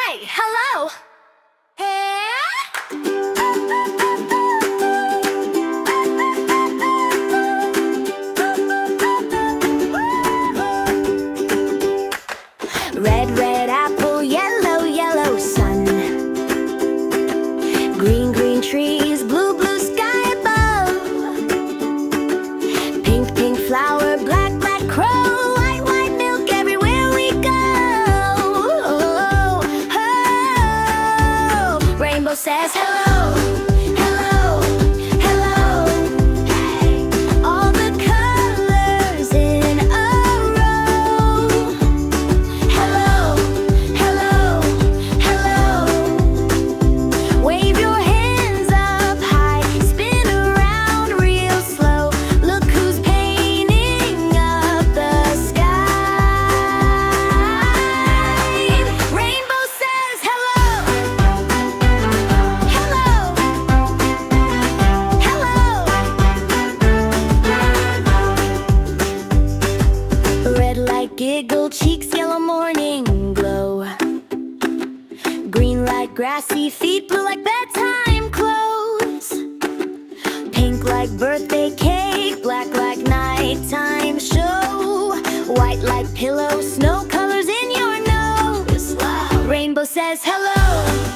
Hey, hello! Hey! Red, red apple, yellow, yellow sun. Green, green trees, blue, blue sky above. Pink, pink flower, black, black crow. White, white milk everywhere we go. Oh, oh. Rainbow says hello, hello, hello. Hey. All the colors in a row. Hello, hello, hello. Wave your hands up high, spin around real slow. Look who's painting up the sky. Rainbow says hello, hello, hello. Red light giggle cheeks, yellow morning glow. Green like grassy feet, blue like bedtime clothes. Pink like birthday cake, black like nighttime show. White like pillow, snow colors in your nose. Rainbow says hello,